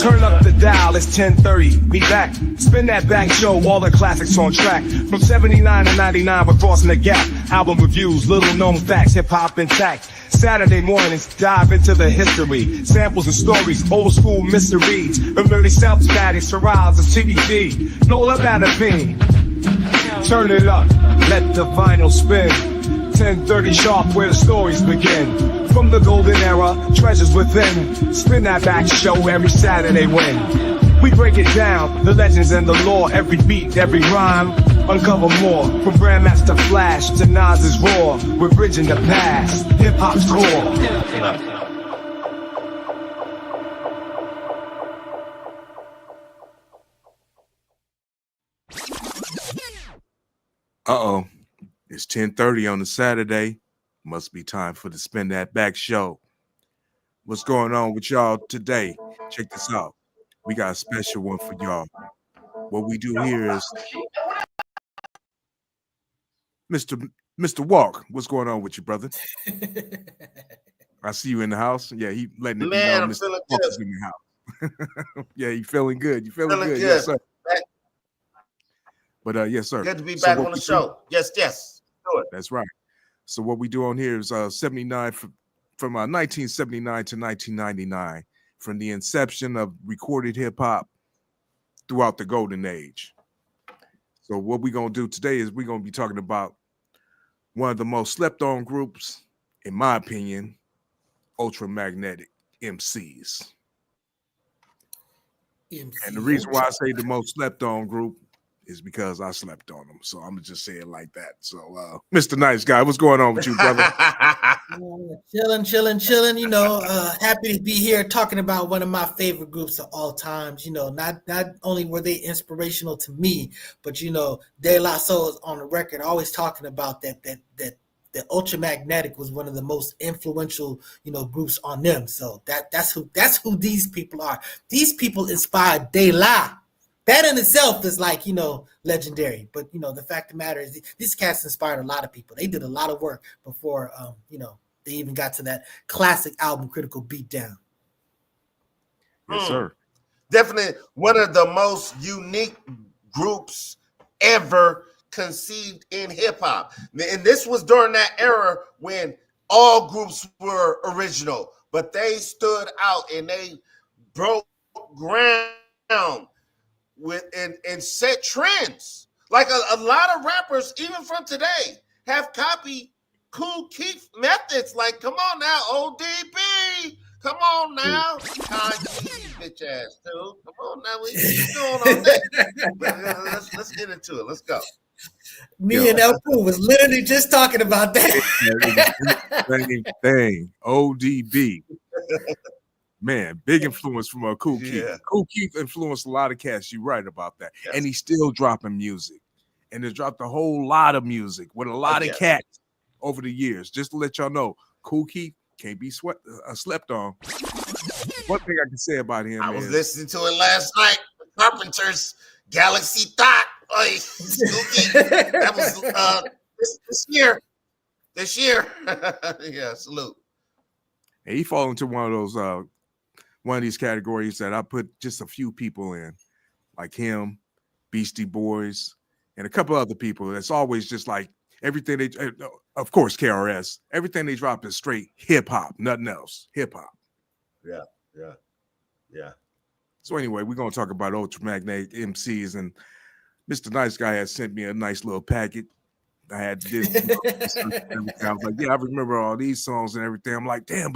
Turn up the dial, it's 10:30. Be back. Spin that back show, all the classics on track. From 79 to 99, we're crossing the gap. Album reviews, little known facts, hip hop intact. Saturday mornings, dive into the history. Samples and stories, old school mysteries. Early self-static, Shiraz and TBD. Nola Batavine. Turn it up, let the vinyl spin. 10:30 sharp, where the stories begin. From the golden era, treasures within. Spin that back show every Saturday when we break it down, the legends and the lore. Every beat, every rhyme, uncover more. From Grandmaster Flash to Nas's Raw, we're bridging the past, hip-hop's core. Uh-oh. It's 10:30 on a Saturday. Must be time for the Spin That Back show. What's going on with y'all today? Check this out. We got a special one for y'all. What we do here is Mr. Walk. What's going on with you, brother? I see you in the house. Yeah, he letting it Man, know I'm Mr. feeling Walk good. is in the house. Yeah, you feeling good. You feeling good. Good. Yes, sir. But yes, sir. Good to be back on the show. Yes. Do it. That's right. So what we do on here is 79 from 1979 to 1999, from the inception of recorded hip hop throughout the golden age. So what we're gonna do today is we're gonna be talking about one of the most slept on groups, in my opinion, Ultramagnetic MCs. And the reason why I say the most slept on group is because I slept on them. So I'm gonna just say it like that. So Mr. Nice Guy, what's going on with you, brother? Chilling. You know, happy to be here talking about one of my favorite groups of all times. You know, not only were they inspirational to me, but you know, De La Soul is on the record always talking about that Ultramagnetic was one of the most influential, you know, groups on them. So that's who these people are. These people inspired De La. That in itself is like, you know, legendary. But, you know, the fact of the matter is these cats inspired a lot of people. They did a lot of work before, you know, they even got to that classic album, Critical Beatdown. Yes, sir. Definitely one of the most unique groups ever conceived in hip hop. And this was during that era when all groups were original, but they stood out and they broke ground with and set trends. Like a lot of rappers, even from today, have copied Kool Keith methods. Like, come on now, ODB. Come on now. Kanye, bitch ass, dude. Come on now. What you doing on that? Let's get into it. Let's go. Me and El Pooh was literally just talking about that. Same thing. ODB. Man, big influence from Kool Keith. Yeah. Kool Keith influenced a lot of cats. You're right about that. Yes. And he's still dropping music. And has dropped a whole lot of music with a lot of cats over the years. Just to let y'all know, Kool Keith can't be slept on. One thing I can say about him I was listening to it last night. Carpenter's Galaxy Thought. That was this year. Yeah, salute. And he falls into one of these categories that I put just a few people in, like him, Beastie Boys, and a couple other people. That's always just like everything they, of course, KRS. Everything they drop is straight hip hop, nothing else. Hip hop. Yeah. So anyway, we're gonna talk about Ultramagnetic MCs, and Mr. Nice Guy has sent me a nice little packet. I had this. I was like, yeah, I remember all these songs and everything. I'm like, damn,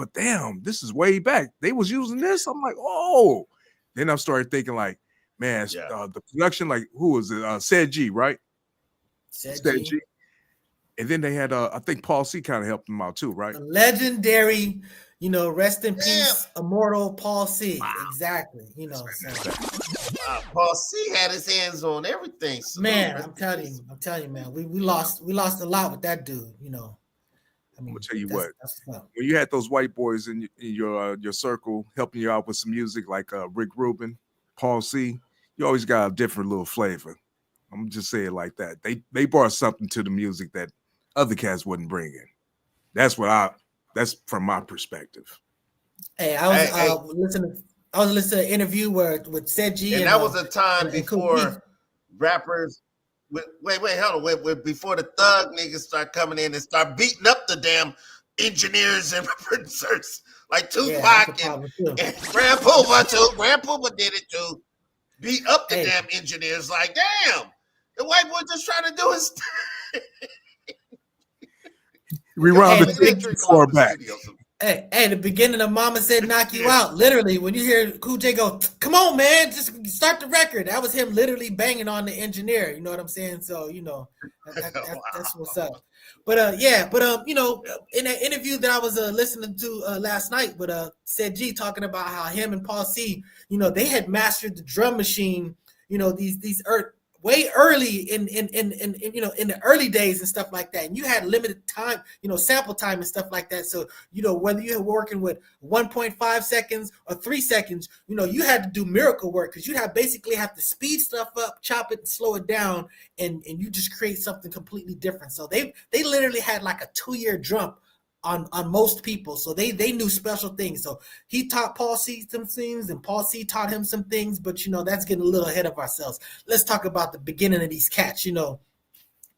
this is way back. They was using this. I'm like, oh. Then I started thinking, like, man, the production, like, who was it? Said G, right? Said G. And then they had, I think Paul C kind of helped them out too, right? The legendary, you know, rest in peace, immortal Paul C. Wow. Exactly. You know, so. Paul C had his hands on everything. So man, I'm telling you, man, we lost a lot with that dude. You know, I mean, I'm gonna tell you what. When you had those white boys in your circle helping you out with some music, like Rick Rubin, Paul C, you always got a different little flavor. I'm gonna just say it like that. They brought something to the music that other cats wouldn't bring in. That's from my perspective. Hey, I was listening. I was listening to an interview with Said G And that was a time and Cool Keith. before rappers. Wait, hold on. Before the thug niggas start coming in and start beating up the damn engineers and producers like Tupac and Grand Poopa too. Grand Poopa did it too. Beat up the damn engineers. Like, damn, the white boy just trying to do his. Rewind the tape before back. Hey, the beginning of Mama Said Knock You Out. Literally, when you hear Cool J go, come on, man, just start the record. That was him literally banging on the engineer. You know what I'm saying? So, you know, that's what's up. But, you know, in that interview that I was listening to last night with Said G talking about how him and Paul C, you know, they had mastered the drum machine, you know, these way early in you know, in the early days and stuff like that, and you had limited time, you know, sample time and stuff like that. So, you know, whether you're working with 1.5 seconds or 3 seconds, you know, you had to do miracle work because you basically have to speed stuff up, chop it, and slow it down, and you just create something completely different. So they literally had like a 2-year jump on most people. So they knew special things. So he taught Paul C some things and Paul C taught him some things, but you know, that's getting a little ahead of ourselves. Let's talk about the beginning of these cats. You know,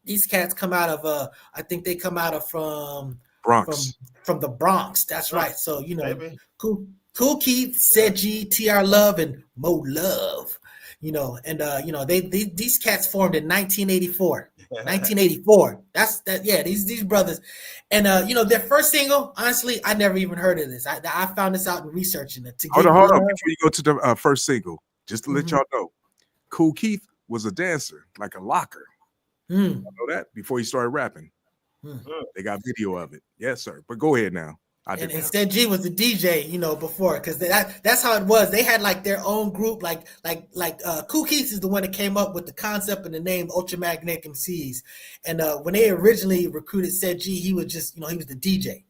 these cats come out of I think they come out of from Bronx. From the Bronx. That's right. So, you know, Cool Keith, Said G, TR Love, and Mo Love. You know, and you know, these cats formed in 1984. 1984. That's that. Yeah, these brothers, and you know, their first single. Honestly, I never even heard of this. I found this out in researching it. Hold on. Before you go to the first single, just to let y'all know, Cool Keith was a dancer, like a locker. You know that before he started rapping. They got video of it. Yes, sir. But go ahead now. And instead, G was the DJ, you know, before, because that's how it was. They had like their own group, like Cool Keith is the one that came up with the concept and the name Ultramagnetic MCs. And when they originally recruited Said G, he was just, you know, he was the DJ.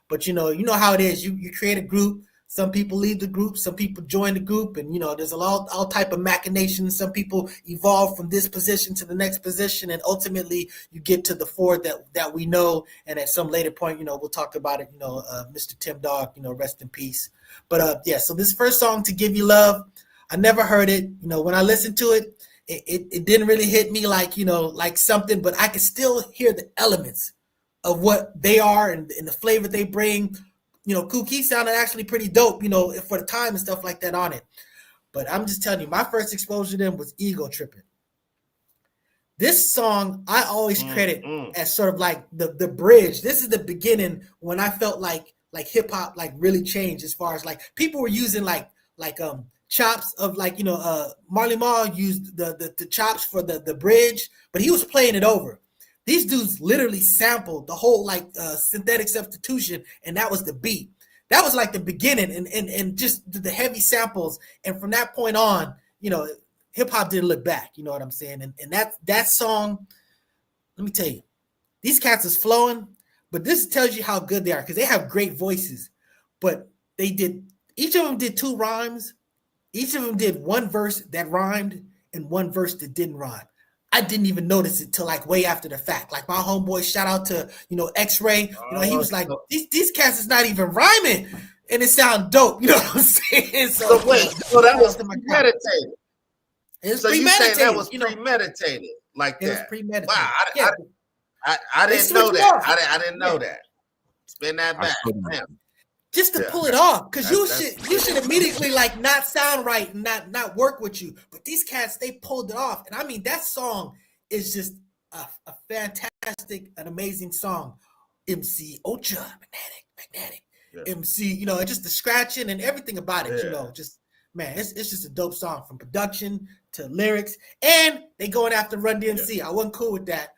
But you know how it is. You create a group. Some people leave the group, some people join the group, and you know there's all type of machinations. Some people evolve from this position to the next position, and ultimately you get to the four that we know. And at some later point, you know, we'll talk about it. You know, Mr. Tim Dog, you know, rest in peace. But yeah, so this first song, "To Give You Love," I never heard it. You know, when I listened to it, it didn't really hit me like, you know, like something, but I could still hear the elements of what they are and the flavor they bring. You know, Cool Keith sounded actually pretty dope, you know, for the time and stuff like that on it. But I'm just telling you, my first exposure to them was Ego Tripping. This song, I always credit as sort of like the bridge. This is the beginning when I felt like hip hop like really changed as far as like people were using like chops of like, you know, Marley Marl used the chops for the bridge, but he was playing it over. These dudes literally sampled the whole like synthetic substitution, and that was the beat. That was like the beginning, and just the heavy samples. And from that point on, you know, hip hop didn't look back. You know what I'm saying? And that song, let me tell you, these cats is flowing, but this tells you how good they are because they have great voices. But each of them did 2 rhymes. Each of them did 1 verse that rhymed and 1 verse that didn't rhyme. I didn't even notice it till like way after the fact. Like my homeboy, shout out to, you know, X-Ray. You know, he was like, these cats is not even rhyming, and it sound dope. You know what I'm saying? So wait, so that was premeditated. So you saying that was premeditated, like that? It was premeditated. Wow, I didn't know that. I didn't know that. Spin that back. Just to pull it off, because you should immediately like not sound right and not work with you. But these cats, they pulled it off. And I mean, that song is just a fantastic, an amazing song. MC Ultramagnetic MC, you know, just the scratching and everything about it, you know, just man, it's just a dope song from production to lyrics. And they going after Run DMC. I wasn't cool with that.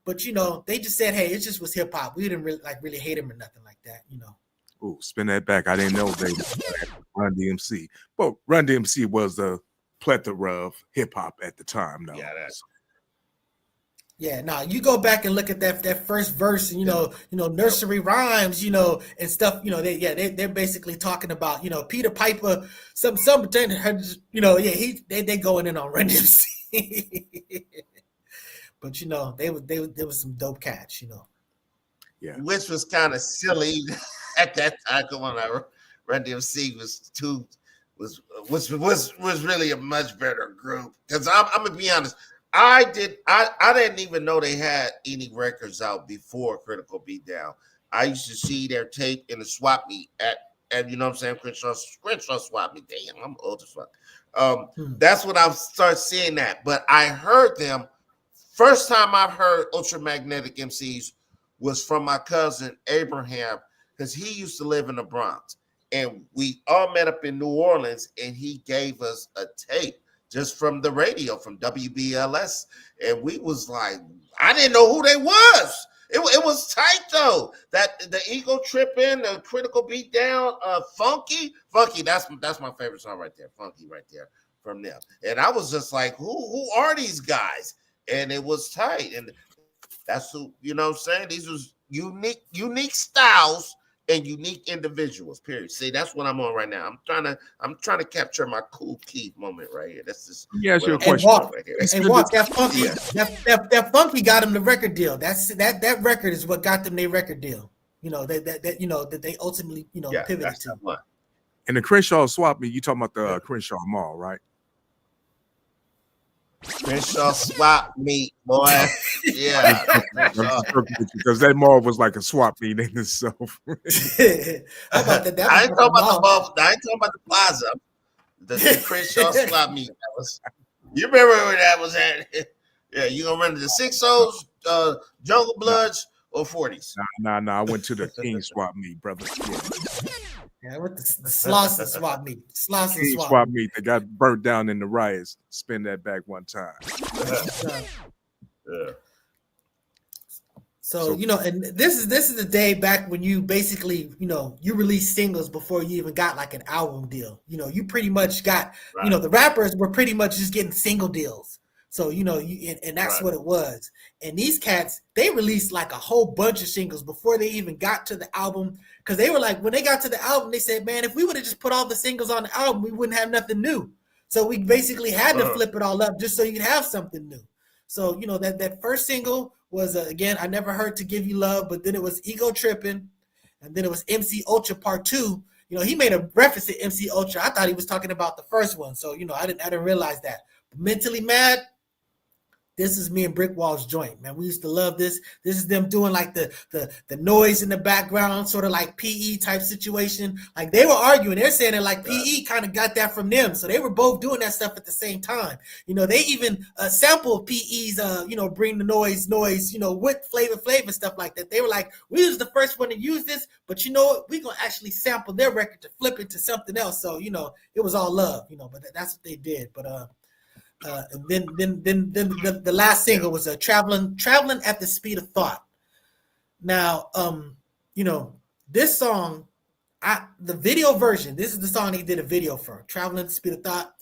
But you know, they just said, hey, it just was hip hop. We didn't really hate him or nothing like that, you know. Oh, spin that back. I didn't know they Run DMC. But Run DMC was the plethora of hip hop at the time. No. Yeah, now you go back and look at that first verse, and you know, nursery rhymes, you know, and stuff. You know, they're basically talking about, you know, Peter Piper, some you know, they going in on Run DMC. But you know, they was some dope cats, you know. Yeah, which was kind of silly at that time. Come on, Run DMC was really a much better group. Because I'm gonna be honest, I didn't even know they had any records out before Critical Beatdown. I used to see their tape in the swap meet at you know what I'm saying, Crenshaw swap meet. Damn, I'm old as fuck. That's when I started seeing that. But I heard them first time I've heard Ultramagnetic MCs was from my cousin Abraham, because he used to live in the Bronx. And we all met up in New Orleans, and he gave us a tape just from the radio, from WBLS. And we was like, I didn't know who they was. It was tight though. That the Ego Tripping, the Critical Beatdown, Funky, that's my favorite song right there. Funky right there from them. And I was just like, who are these guys? And it was tight. And that's who, you know what I'm saying? These was unique styles and unique individuals, period. See, that's what I'm on right now. I'm trying to capture my Cool Keith moment right here. That's just yes, your question right here. And Walk, that Funky, that Funky got him the record deal. That record is what got them their record deal. You know, that you know that they ultimately, you know, pivoted to. And the Crenshaw swap meet, you talking about the Crenshaw Mall, right? Crenshaw swap meet, boy. Yeah. Because that mall was like a swap meet in itself. How about that? I ain't talking about the mall. I ain't talking about the plaza. The Crenshaw swap meet. You remember where that was at? Yeah, you gonna run to the 6-0s, Jungle Bloods, or 40s? Nah. I went to the King swap meet, brother. Yeah, with the Slauson swap meet. King swap meet that got burnt down in the riots. Spin that back one time. Yeah. So you know, and this is the day back when you basically, you know, you release singles before you even got like an album deal. You know, you pretty much got, you know, the rappers were pretty much just getting single deals. So, you know, and that's what it was. And these cats, they released like a whole bunch of singles before they even got to the album. Because they were like, when they got to the album, they said, man, if we would have just put all the singles on the album, we wouldn't have nothing new. So we basically had to flip it all up just so you could have something new. So, you know, that first single was, again, I Never Heard To Give You Love, but then it was Ego Tripping, and then it was MC Ultra Part 2. You know, he made a reference to MC Ultra. I thought he was talking about the first one. So, you know, I didn't realize that. But Mentally Mad, this is me and Brick Wall's joint, man. We used to love this. This is them doing like the noise in the background, sort of like PE type situation. Like they were arguing. They're saying that like PE kind of got that from them. So they were both doing that stuff at the same time. You know, they even sampled PE's, you know, Bring the Noise, you know, with Flavor stuff like that. They were like, we was the first one to use this, but you know what? We're going to actually sample their record to flip it to something else. So, you know, it was all love, you know, but that's what they did. But, and then the last single was traveling at the speed of thought. Now, you know, this song, the video version, this is the song he did a video for, Traveling at the Speed of Thought.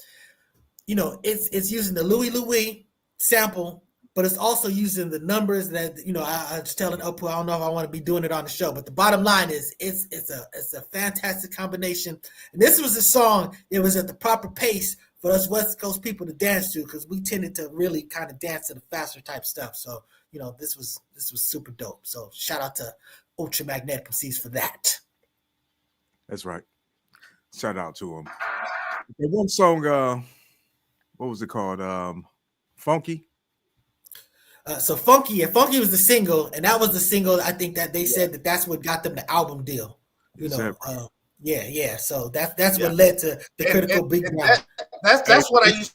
You know, it's using the Louie Louie sample, but it's also using the numbers that, you know, I was telling Oppo, I don't know if I want to be doing it on the show, but the bottom line is it's a fantastic combination. And this was a song, it was at the proper pace for us West Coast people to dance to, because we tended to really kind of dance to the faster type stuff. So, you know, this was super dope. So shout out to Ultramagnetic MCs for that. That's right. Shout out to him. The one song, what was it called? Funky? So Funky was the single, and that was the single I think that they said that's what got them the album deal. You know, yeah. So that's what led to the Critical Beatdown. That's what I used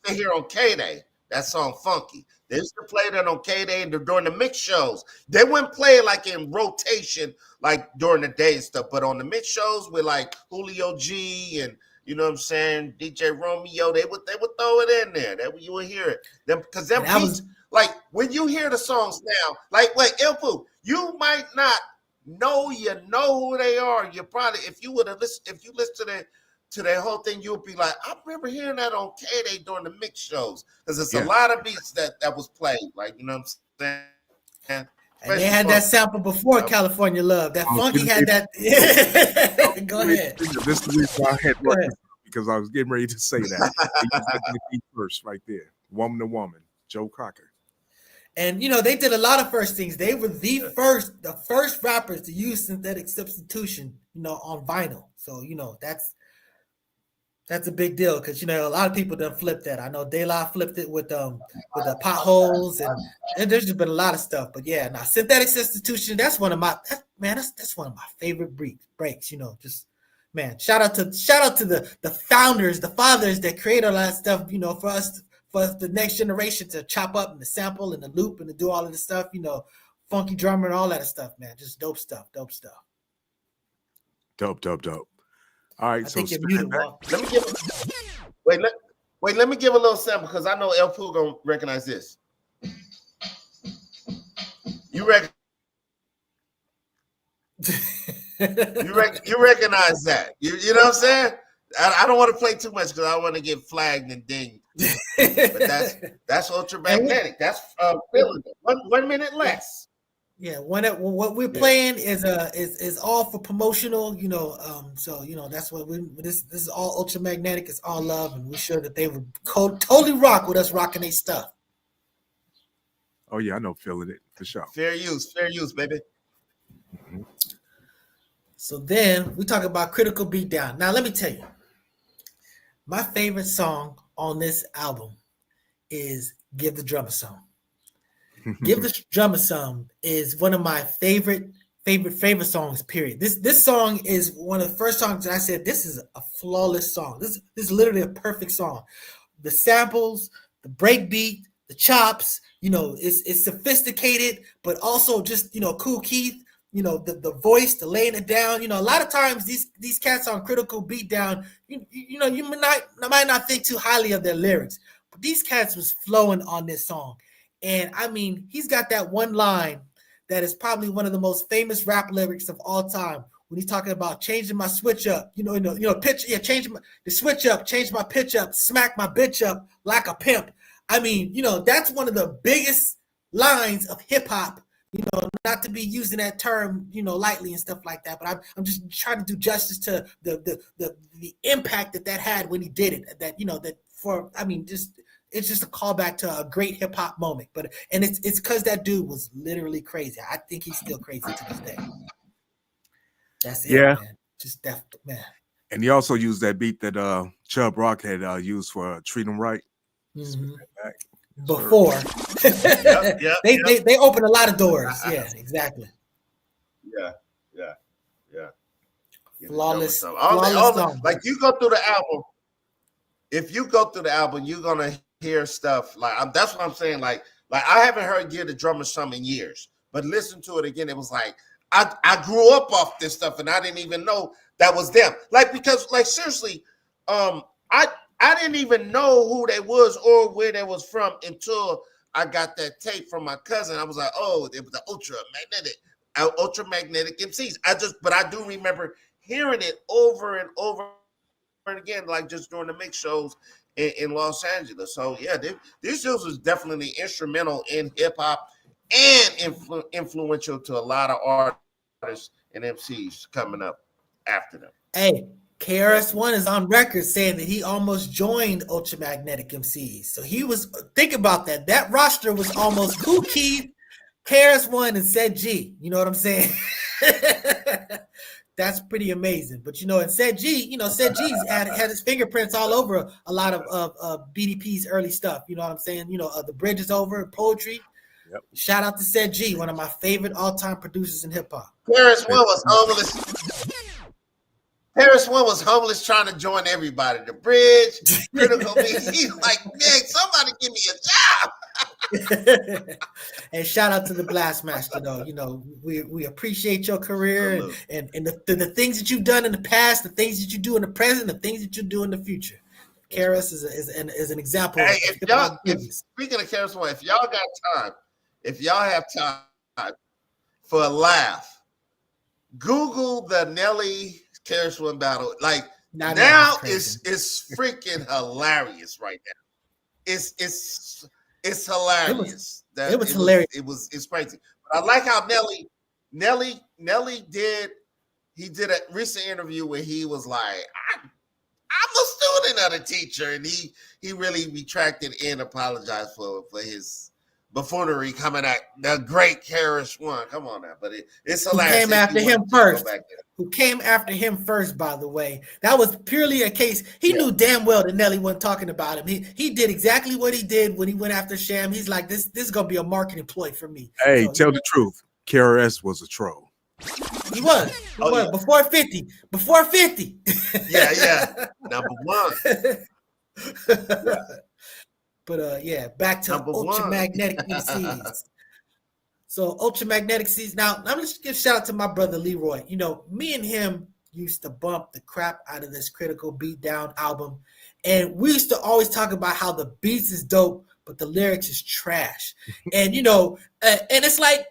to hear on K-Day, that song Funky. They used to play that on K-Day during the mix shows. They wouldn't play it like in rotation, like during the day and stuff, but on the mix shows with like Julio G and, you know what I'm saying, DJ Romeo, they would throw it in there. That you would hear it. Because them beats, like when you hear the songs now, like wait, Ilfu, you might not know who they are. You probably, if you listen to their whole thing, you'll be like, I remember hearing that on K-Day during the mix shows, because it's a lot of beats that was played, like, you know what I'm saying? And they had that sample before California Love. That Funky had that. Go ahead. This is the reason I had because I was getting ready to say that. First, right there, Woman to Woman, Joe Cocker. And they did a lot of first things. They were the first rappers to use synthetic substitution, on vinyl. So that's a big deal because a lot of people done flipped that. I know De La flipped it with the potholes and there's just been a lot of stuff. But yeah, now synthetic substitution, that's one of my that's one of my favorite breaks. Just man, shout out to the founders, the fathers that created all that stuff. For the next generation to chop up and the sample and the loop and to do all of this stuff. Funky drummer and all that stuff, man. Just dope stuff. Dope. All right, I think you're muted, Walt. Let me give let me give a little sample because I know El Pooh gonna recognize this. You recognize that. You know what I'm saying? I don't want to play too much because I want to get flagged and dinged. But that's ultramagnetic. That's 1 minute less. Yeah, what we're playing is all for promotional, so that's what this is all ultramagnetic, it's all love, and we're sure that they would totally rock with us rocking their stuff. Oh yeah, I know, feeling it for sure. Fair use, baby. Mm-hmm. So then we talk about Critical Beatdown. Now let me tell you, my favorite song on this album is Give the Drummer Some. Give the Drummer Some is one of my favorite songs, period. This song is one of the first songs that I said, this is a flawless song. This is literally a perfect song. The samples, the break beat, the chops, it's sophisticated, but also just, Cool Keith, the voice, the laying it down. A lot of times these cats on Critical Beatdown, you might not think too highly of their lyrics, but these cats was flowing on this song. And I mean, he's got that one line that is probably one of the most famous rap lyrics of all time. When he's talking about changing my switch up, pitch, changing the switch up, change my pitch up, smack my bitch up like a pimp. I mean, that's one of the biggest lines of hip hop. Not to be using that term, lightly and stuff like that, but I'm just trying to do justice to the impact that had when he did it. It's just a callback to a great hip hop moment. But it's because that dude was literally crazy. I think he's still crazy to this day. That's it, man. Just that, man. And he also used that beat that Chubb Rock had used for Treat 'Em Right. Mm-hmm. Before they open a lot of doors. Yeah, exactly. Yeah. Flawless. Like you go through the album. If you go through the album, you're gonna hear stuff like that's what I'm saying. Like I haven't heard Give the Drummer Some in years, but listen to it again. It was like I grew up off this stuff and I didn't even know that was them. Because seriously, I didn't even know who they was or where they was from until I got that tape from my cousin. I was like, oh, it was the Ultramagnetic MCs. But I do remember hearing it over and over and again, like just during the mix shows in Los Angeles. So yeah, these dudes was definitely instrumental in hip hop and influential to a lot of artists and MCs coming up after them. Hey, KRS-One is on record saying that he almost joined Ultramagnetic MCs. So he was, think about that. That roster was almost Kool Keith, KRS-One, and Said G. You know what I'm saying? That's pretty amazing. But and Said G, Said G's had his fingerprints all over a lot of BDP's early stuff. You know what I'm saying? The Bridge Is Over, poetry. Yep. Shout out to Said G, one of my favorite all-time producers in hip hop. KRS-One was homeless. KRS-One was homeless trying to join everybody. The Bridge, Critical Beats. He's like, man, somebody give me a job. And shout out to the Blastmaster, though. We appreciate your career and the things that you've done in the past, the things that you do in the present, the things that you do in the future. KRS is an example. Hey, speaking of KRS-One, if y'all got time, if y'all have time for a laugh, Google the Nelly KRS-One battle. Like now it's freaking hilarious right now. It's hilarious. It was hilarious. It's crazy. But I like how Nelly did a recent interview where he was like, I'm a student of the teacher, and he really retracted and apologized for his buffoonery coming at the great Harris one. Come on now, but it's Who hilarious. came after him first? Who came after him first? By the way, that was purely a case. He knew damn well that Nelly wasn't talking about him. He did exactly what he did when he went after Sham. He's like, this is gonna be a marketing ploy for me. Hey, tell the truth. KRS was a troll. He was. Before 50. Before 50. Yeah. Number one. But back to Ultramagnetic MCs. So Ultramagnetic MCs. Now, I'm just give shout out to my brother Leroy. You know, me and him used to bump the crap out of this Critical Beatdown album. And we used to always talk about how the beats is dope, but the lyrics is trash. And, you know, and it's like,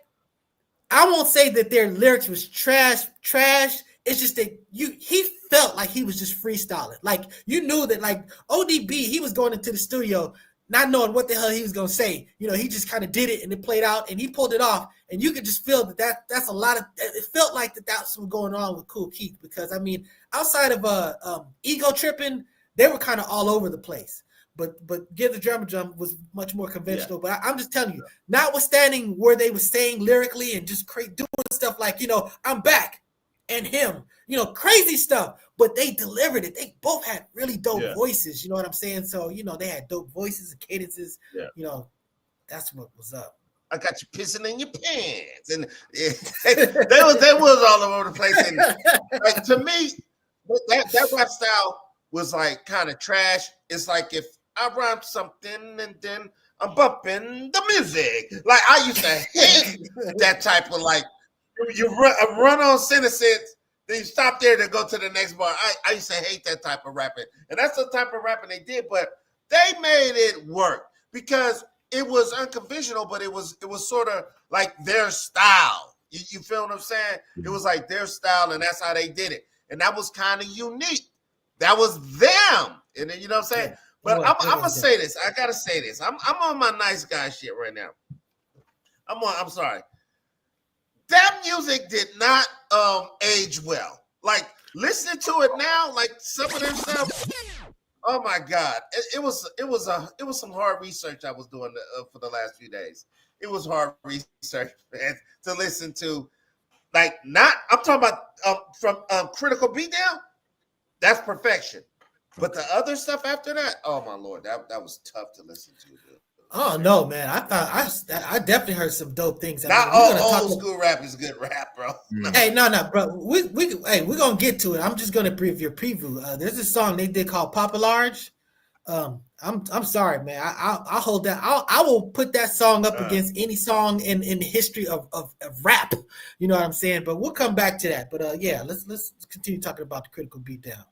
I won't say that their lyrics was trash. It's just that he felt like he was just freestyling. Like, you knew that, like, ODB, he was going into the studio not knowing what the hell he was going to say. You know, he just kind of did it and it played out and he pulled it off. And you could just feel that's a lot of, it felt like that's what's going on with Kool Keith. Because, I mean, outside of ego tripping, they were kind of all over the place. But Give the Drummer Drum was much more conventional. Yeah. But I'm just telling you, notwithstanding where they were saying lyrically and just doing stuff like, you know, I'm back and him, you know, crazy stuff. But they delivered it. They both had really dope voices. You know what I'm saying? So, you know, they had dope voices and cadences. Yeah. You know, that's what was up. I got you pissing in your pants. And they was all over the place. And like, to me, that rap style was like kind of trash. It's like if I rhyme something and then I'm bumping the music. Like, I used to hate that type of, like, you run on sentences, then you stop there to go to the next bar. I used to hate that type of rapping. And that's the type of rapping they did, but they made it work because it was unconventional, but it was sort of like their style. You feel what I'm saying? It was like their style, and that's how they did it. And that was kind of unique. That was them. And then, you know what I'm saying? Yeah. But I'm gonna say this. I gotta say this. I'm on my nice guy shit right now. I'm sorry. That music did not age well. Like, listening to it now, like some of their stuff. Oh my God, it was some hard research I was doing for the last few days. It was hard research, man, to listen to. Like, I'm talking about from Critical Beatdown. That's perfection. But the other stuff after that, oh my Lord, that was tough to listen to. Dude. Oh no, man! I definitely heard some dope things. Not all old school rap is good rap, bro. Hey, no, bro. We're gonna get to it. I'm just gonna preview. There's a song they did called Papa Large. I'm sorry, man. I'll hold that. I will put that song up against any song in the history of rap. You know what I'm saying? But we'll come back to that. But let's continue talking about the Critical Beatdown.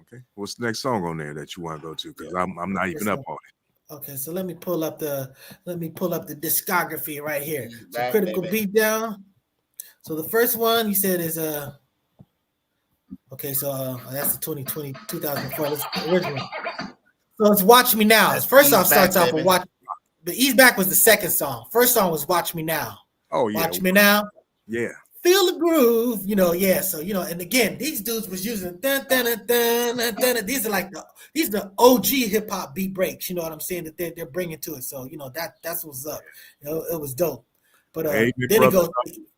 Okay, what's the next song on there that you want to go to? Because I'm not even up on it. Okay, so let me pull up the discography right here. So Critical Beatdown. So the first one you said is okay, so that's the 2004 original. So it's Watch Me Now. First off, starts off with Watch. The Ease Back was the second song. First song was Watch Me Now. Oh yeah, Watch Me Now. Yeah. Feel the groove, you know, yeah. So, you know, and again, these dudes was using dun, dun, dun, dun, dun, dun. These are the OG hip hop beat breaks, you know what I'm saying, that they're bringing to it. So, you know, that's what's up. You know, it was dope. But then it goes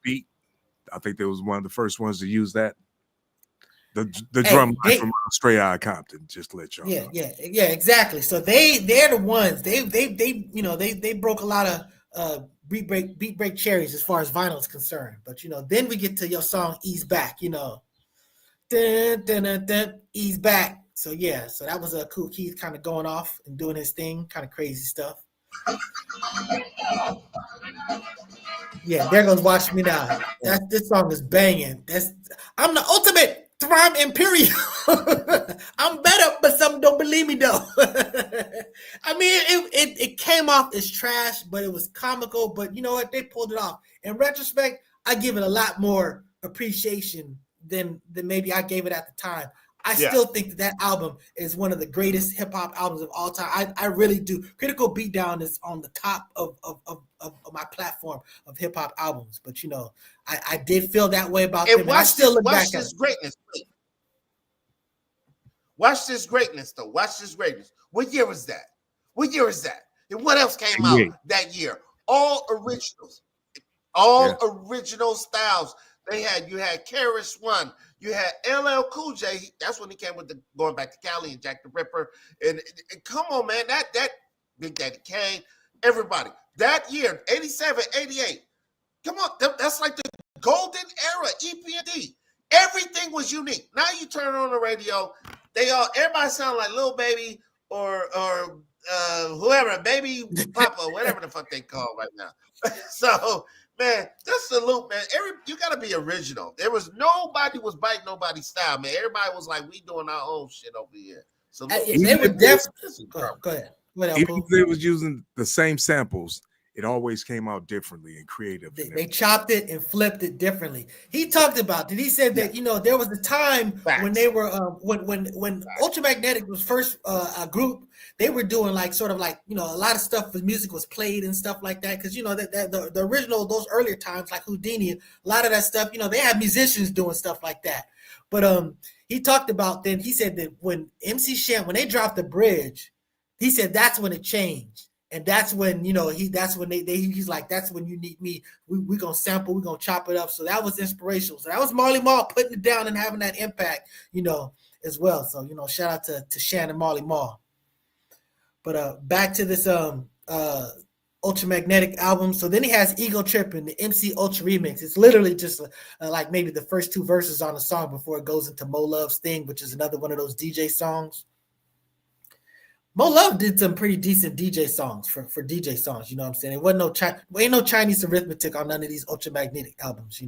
beat. I think they was one of the first ones to use that. The drum line from Stray Eye Compton, just to let y'all know. Yeah, exactly. So they're the ones. They broke a lot of beat break cherries as far as vinyl is concerned. But, you know, then we get to your song Ease Back, you know. Dun, dun, dun, dun, Ease Back. So yeah, so that was a Kool Keith kind of going off and doing his thing, kind of crazy stuff. Yeah, there goes Watch Me Now. This song is banging. I'm the ultimate Thrum Imperial. I'm better, but some don't believe me though. I mean, it came off as trash, but it was comical. But you know what? They pulled it off. In retrospect, I give it a lot more appreciation than maybe I gave it at the time. I still think that album is one of the greatest hip hop albums of all time. I really do. Critical Beatdown is on the top of my platform of hip hop albums. But you know, I did feel that way about them. And I still look back at this greatness. Watch this greatness, though. Watch this greatness. What year was that? What year is that? And what else came 88. out that year? All originals, all original styles. You had Karis One, you had LL Cool J. That's when he came with the going back to Cali and Jack the Ripper. And come on, man, that Big Daddy Kane, everybody. That year, 87, 88. Come on, that's like the golden era, EPMD. Everything was unique. Now you turn on the radio, everybody sound like Lil Baby or whoever, Baby Papa, whatever the fuck they call right now. So, man, just salute, man. You gotta be original. Nobody was biting nobody's style, man. Everybody was like, we doing our own shit over here. So they were definitely. Go ahead. Even if they was using the same samples, it always came out differently and creative. They chopped it and flipped it differently. He talked about it. He said that there was a time when they were when Ultramagnetic was first a group. They were doing like sort of like a lot of stuff. The music was played and stuff like that because that the original those earlier times like Houdini, a lot of that stuff. They had musicians doing stuff like that. But he talked about then. He said that when MC Shan when they dropped the bridge, he said that's when it changed. And that's when, he's like, that's when you need me. We're going to sample, we're going to chop it up. So that was inspirational. So that was Marley Marl putting it down and having that impact, as well. So, shout out to Shannon Marley Marl. But back to this Ultramagnetic album. So then he has Ego Trippin', the MC Ultra remix. It's literally just like maybe the first two verses on the song before it goes into Mo Love's Thing, which is another one of those DJ songs. Mo Love did some pretty decent DJ songs for DJ songs, you know what I'm saying? It wasn't ain't no Chinese arithmetic on none of these Ultramagnetic albums,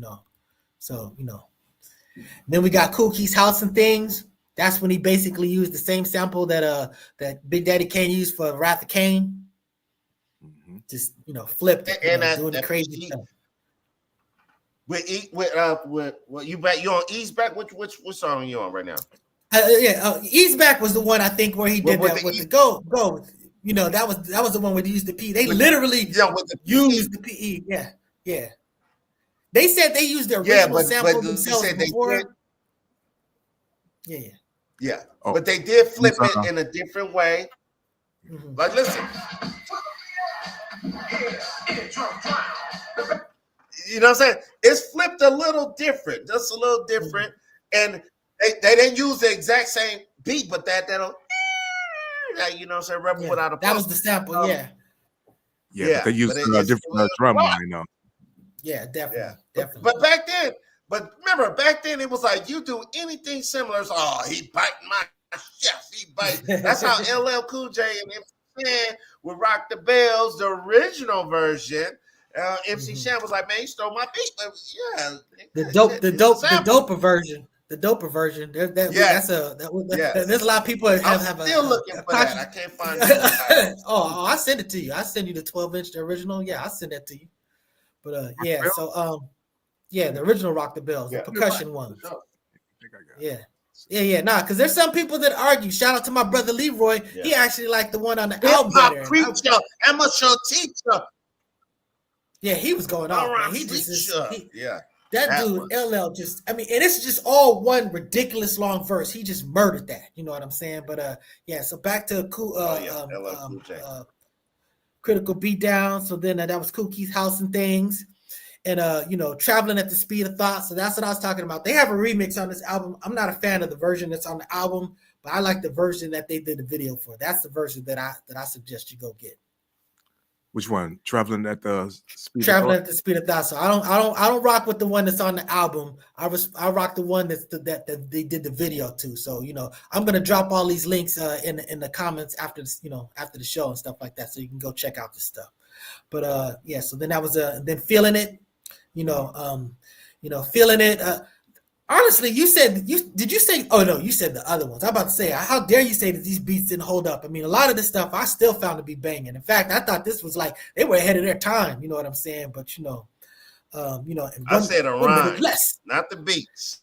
So, Then we got Kool Keith's House and Things. That's when he basically used the same sample that Big Daddy Kane used for Wrath of Cain. Mm-hmm. Just flipped it, and doing the crazy stuff. You on Ease Back? Which song are you on right now? Ease Back was the one I think where he did that with the go. That was the one where they used the PE. They literally used the PE. Yeah. They said they used the original sample themselves before. Yeah. But they did flip it in a different way. Mm-hmm. Like, listen. You know what I'm saying? It's flipped a little different, just a little different, and they didn't use the exact same beat, but that'll Rebel Without a Pulse. That was the sample, yeah. But they used a different drum line, Yeah, definitely. But back then it was like you do anything similar. It's, he biting my chef. He bite. That's how LL Cool J and MC Shan would rock the bells. The original version, MC Shan was like, "Man, you stole my beat." But yeah, the doper version. The doper version. There's a lot of people I'm still looking for that. I can't find it. I send it to you. I send you the 12-inch, the original. Yeah, I'll send that to you. But the original Rock the Bells, the percussion one. Yeah. Nah, because there's some people that argue. Shout out to my brother Leroy. Yeah. He actually liked the one on the album. Preacher, amateur teacher. Yeah, he was going on. He just That dude, LL, and it's just all one ridiculous long verse. He just murdered that. You know what I'm saying? But so back to Critical Beatdown. So then that was Kool Keith's House and Things. And Traveling at the Speed of Thought. So that's what I was talking about. They have a remix on this album. I'm not a fan of the version that's on the album, but I like the version that they did the video for. That's the version that I suggest you go get. Which one? Traveling at the Speed of Thought. So I don't rock with the one that's on the album. I rock the one that they did the video to. So I'm gonna drop all these links in the comments after the show and stuff like that, so you can go check out this stuff. But so then that was then Feeling It, Feeling It. Honestly, you said you say? Oh no, you said the other ones. I'm about to say, how dare you say that these beats didn't hold up? I mean, a lot of this stuff I still found to be banging. In fact, I thought this was like they were ahead of their time. You know what I'm saying? But I said the rhymes, not the beats.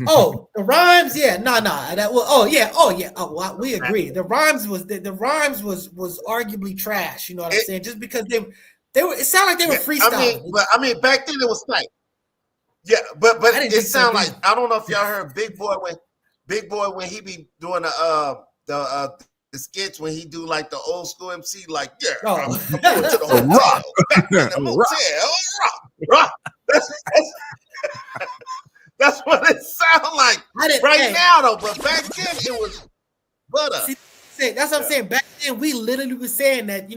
Oh, the rhymes, yeah, no. We agree. The rhymes was arguably trash. You know what I'm saying? Just because they were, it sounded like they were freestyling. I mean, back then it was like. Yeah, but it sounds like I don't know if y'all heard Big Boy when he be doing the the skits when he do like the old school MC, like, yeah, Oh. I'm going to the hotel, back in the motel, rock. That's what it sounds like now, though. But back then, it was butter. See, that's what I'm saying. Back then, we literally were saying that,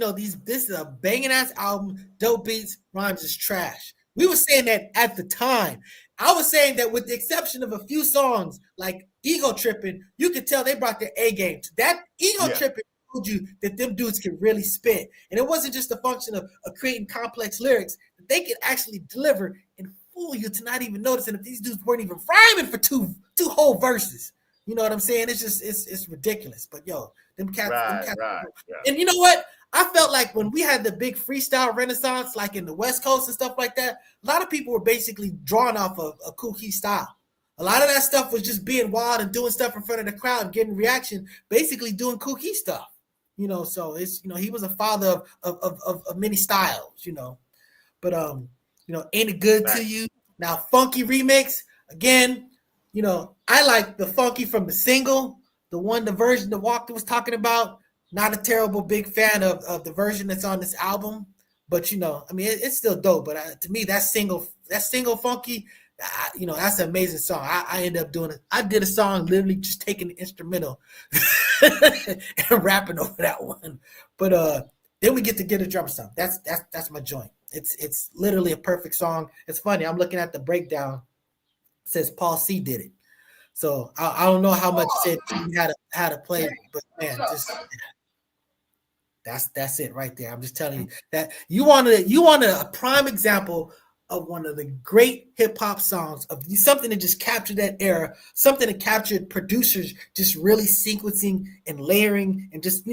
this is a banging ass album, dope beats, rhymes is trash. We were saying that at the time. I was saying that with the exception of a few songs like Ego Tripping, you could tell they brought their A game. That Ego Tripping told you that them dudes could really spit. And it wasn't just a function of creating complex lyrics, that they could actually deliver and fool you to not even noticing that these dudes weren't even rhyming for two whole verses. You know what I'm saying? It's just, it's ridiculous. But yo, them cats. Right. And you know what? I felt like when we had the big freestyle renaissance, like in the West Coast and stuff like that, a lot of people were basically drawn off of a Kool Keith style. A lot of that stuff was just being wild and doing stuff in front of the crowd and getting reaction, basically doing Kool Keith stuff. So it's, he was a father of many styles, But Ain't It Good to You? Now, Funky remix, again, I like the Funky from the single, the version that Walker was talking about. Not a terrible big fan of the version that's on this album, but it's still dope. But to me, that single Funky, that's an amazing song. I ended up doing it. I did a song literally just taking the instrumental and rapping over that one. But then we get a drummer song. That's my joint. It's literally a perfect song. It's funny. I'm looking at the breakdown. It says Paul C did it. So I don't know how much said he had to play, but man, that's it right there. I'm just telling you that you wanted a prime example of one of the great hip hop songs, of something that just captured that era, something that captured producers just really sequencing and layering and just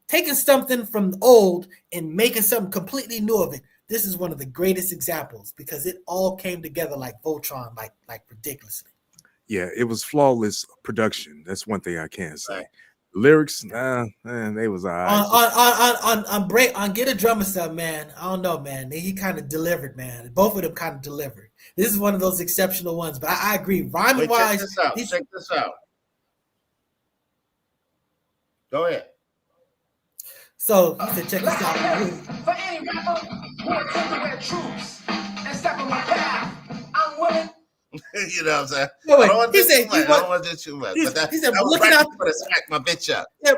taking something from the old and making something completely new of it. This is one of the greatest examples because it all came together like Voltron, like ridiculously. Yeah, it was flawless production. That's one thing I can say. Right. Lyrics, man, they was all right. On Get a Drummer Stuff, man. I don't know, man. He kind of delivered, man. Both of them kind of delivered. This is one of those exceptional ones, but I agree. Rhyming wise, check this out. Go ahead. So he said, check this out. For any rapper who intends to wear troops and step on my path, I'm willing. You know what I'm saying? No, I don't want to do too much. He said, looking out to smack my bitch up. Yeah,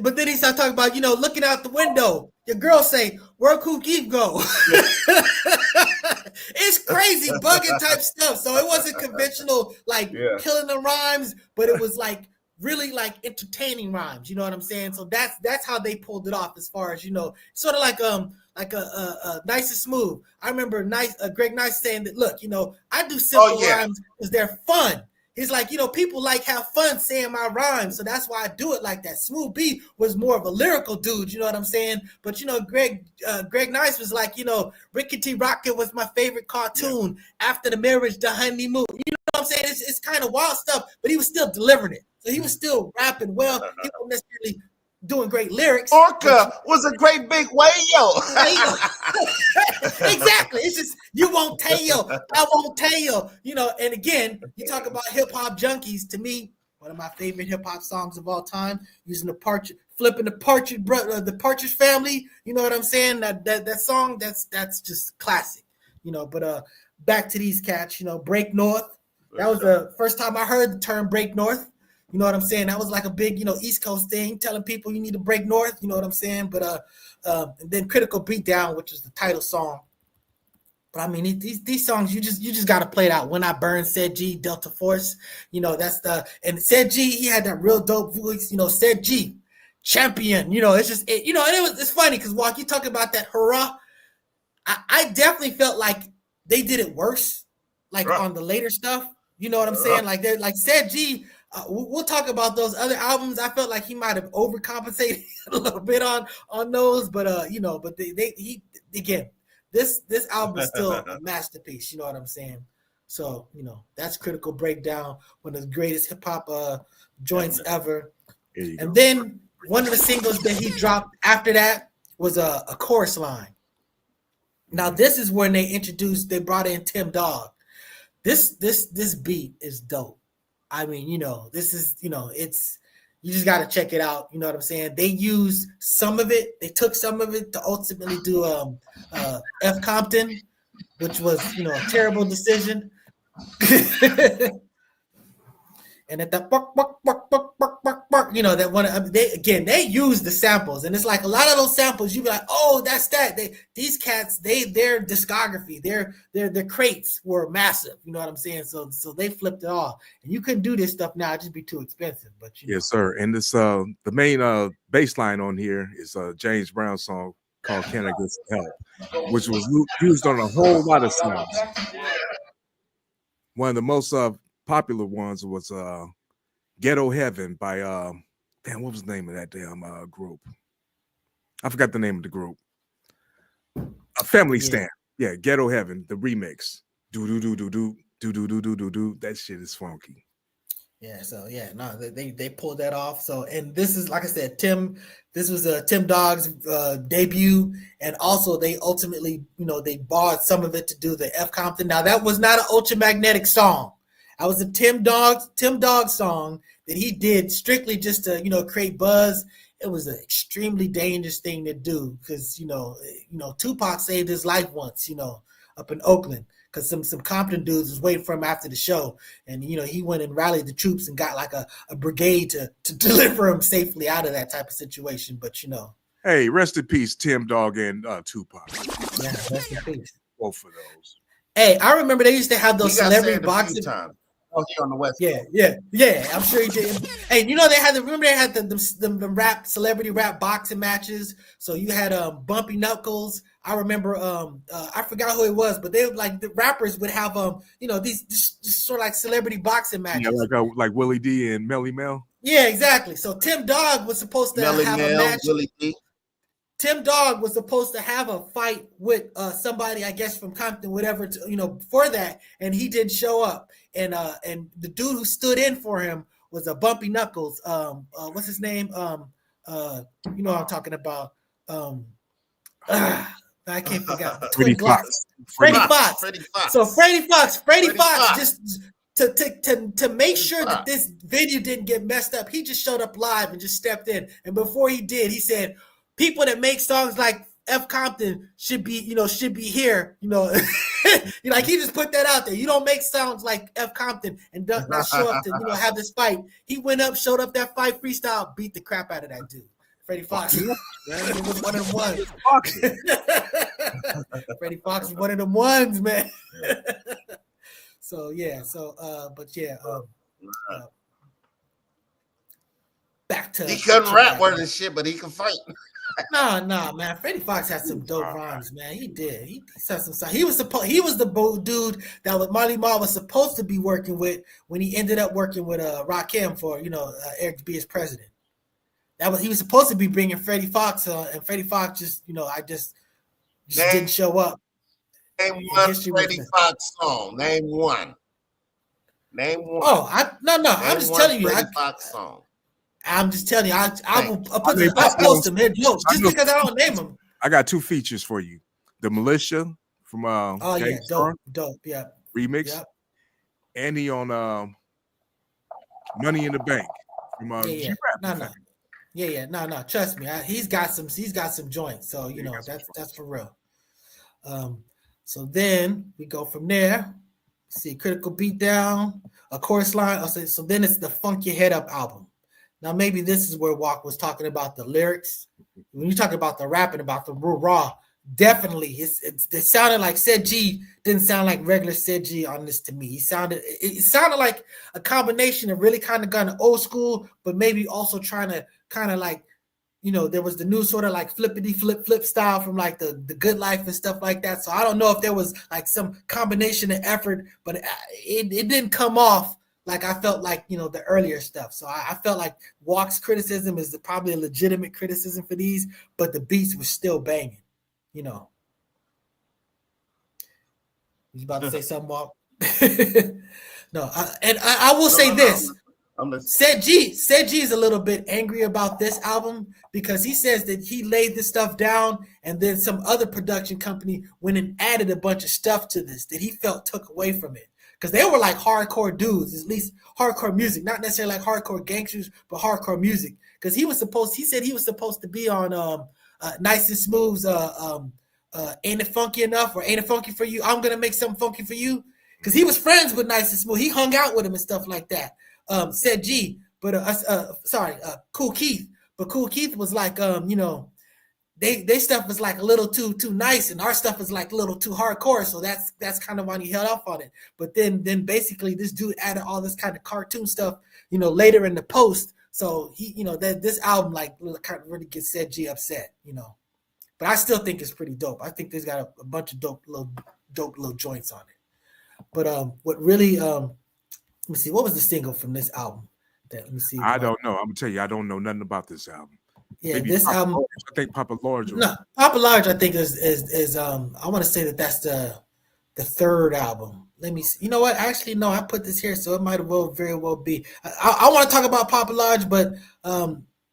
but then he started talking about, looking out the window. Your girl say, where Kool Keith go? It's crazy, bugging type stuff. So it wasn't conventional, killing the rhymes, but it was really entertaining rhymes. You know what I'm saying? So that's how they pulled it off as far as, sort of like a Nice and Smooth. I remember Greg Nice saying that, look, I do simple rhymes because they're fun. He's like, people have fun saying my rhymes, so that's why I do it like that. Smooth B was more of a lyrical dude, you know what I'm saying? But Greg Nice was like, Rickety Rocket was my favorite cartoon. After the marriage, the honeymoon. You know what I'm saying? It's kind of wild stuff, but he was still delivering it. So he was still rapping well. He wasn't necessarily doing great lyrics. Orca was a great big whale. Exactly. It's just, you won't tell. I won't tell. And again, you talk about hip hop junkies. To me, one of my favorite hip hop songs of all time, using flipping the Partridge Family. You know what I'm saying? That song, that's just classic. But back to these cats, Break North. That was the first time I heard the term Break North. You know what I'm saying? That was like a big, East Coast thing, telling people you need to break north. You know what I'm saying? But and then Critical Beatdown, which is the title song. But I mean, these songs, you just got to play it out. When I Burn, Said G, Delta Force. That's and Said G, he had that real dope voice. Said G, champion. It's just and it's funny because Walk, you talk about that hurrah. I definitely felt like they did it worse, on the later stuff. You know what I'm saying? Like Said G. We'll talk about those other albums. I felt like he might have overcompensated a little bit on those, but this album is still a masterpiece. You know what I'm saying? So that's Critical Breakdown, one of the greatest hip hop joints ever. And then one of the singles that he dropped after that was a chorus line. Now this is when they brought in Tim Dog. This beat is dope. I mean, this is, You just got to check it out. You know what I'm saying? They used some of it. They took some of it to ultimately do F Compton, which was, you know, a terrible decision. And at that you know, that one, they use the samples, and it's like a lot of those samples. You be like, oh, that's that. These cats, their discography, their crates were massive. You know what I'm saying? So they flipped it all, and you couldn't do this stuff now; it'd just be too expensive. But yes, sir. And this the main bass line on here is James Brown's song called "Can I Get Some Help," which was used on a whole lot of songs. One of the most popular ones was Ghetto Heaven by damn, what was the name of that damn group? I forgot the name of the group. A Family Stand. Yeah, Ghetto Heaven, the remix. Do do do do do do do do do do do. That shit is funky. Yeah, so yeah, no, they pulled that off. So, and this is, like I said, this was Tim Dogg's debut, and also they ultimately, you know, they borrowed some of it to do the F Compton. Now that was not an Ultramagnetic song. That was a Tim Dog song that he did strictly just to, you know, create buzz. It was an extremely dangerous thing to do because, you know, Tupac saved his life once, you know, up in Oakland, because some Compton dudes was waiting for him after the show, and you know, he went and rallied the troops and got like a brigade to deliver him safely out of that type of situation. But you know, hey, rest in peace, Tim Dog and Tupac. Yeah, rest in peace. Both of those. Hey, I remember they used to have those celebrity boxing times. Oh, here on the West Coast. Yeah. I'm sure he did. Hey, you know, they had the rap celebrity rap boxing matches. So you had Bumpy Knuckles. I remember I forgot who it was, but they like the rappers would have you know, these just sort of like celebrity boxing matches. Yeah, like Willie D and Melly Mel. Yeah, exactly. So Tim Dog was supposed to have a match. Willie D. Tim Dog was supposed to have a fight with somebody, I guess, from Compton, whatever, you know, for that, and he didn't show up. And the dude who stood in for him was a Bumpy Knuckles. What's his name? You know what I'm talking about. I can't forget. Freddie Fox. Freddie Fox. So Freddie Fox just to make sure that this video didn't get messed up, he just showed up live and just stepped in. And before he did, he said, people that make songs like F Compton should be here, you know. Like, he just put that out there. You don't make songs like F Compton and not show up to, you know, have this fight. He went up, showed up that fight, freestyle, beat the crap out of that dude. Freddie Fox. It was one of them ones. Freddie Fox was one of them ones, man. Back to, he couldn't rap worth of shit, but he can fight. No, man. Freddie Fox had some dope rhymes, man. He did. He said some stuff. He was the dude that Marley Marl was supposed to be working with when he ended up working with Rakim for, you know, Eric to be his president. He was supposed to be bringing Freddie Fox, and Freddie Fox just, you know, just didn't show up. Name one Freddie Fox song. Name one. Oh, I'm just telling you. Freddie Fox song. I'm just telling you, I'll post them here, just because I don't name them. I got two features for you: the Militia from dope, yeah, remix, and he on Money in the Bank from no, trust me, he's got some joints, so you know that's for real. So then we go from there. See, Critical Beatdown, a chorus line. So then it's the Funk Your Head Up album. Now, maybe this is where Walk was talking about the lyrics. When you talk about the rapping, about the raw, definitely it sounded like Said G didn't sound like regular Said G on this to me. It sounded like a combination of really kind of gone old school, but maybe also trying to kind of like, you know, there was the new sort of like flippity flip style from like the Good Life and stuff like that. So I don't know if there was like some combination of effort, but it didn't come off like I felt like, you know, the earlier stuff. So I felt like Walk's criticism is probably a legitimate criticism for these, but the beats were still banging, you know. You about to say something, Walk? No, I will say this. Said G is a little bit angry about this album because he says that he laid this stuff down and then some other production company went and added a bunch of stuff to this that he felt took away from it. because they were like hardcore dudes, at least hardcore music, not necessarily like hardcore gangsters, but hardcore music. Because he said he was supposed to be on Nice and Smooth's Ain't It Funky Enough or Ain't It Funky for You? I'm gonna make something funky for you. Because he was friends with Nice and Smooth. He hung out with him and stuff like that. Said G, but Cool Keith. But Cool Keith was like, they stuff was like a little too nice, and our stuff is like a little too hardcore. So that's kind of why he held off on it. But then basically this dude added all this kind of cartoon stuff, later in the post. So he, that this album like kind of really gets Said G upset, But I still think it's pretty dope. I think there's got a bunch of dope little joints on it. But what really let me see, what was the single from this album? Let me see. I don't know. I'm gonna tell you, I don't know nothing about this album. Yeah, Maybe this Papa album. Large. I think Papa Large. No, Papa Large, I think is I want to say that's the third album. Let me see. You know what? Actually, no, I put this here, so it might very well be. I want to talk about Papa Large, but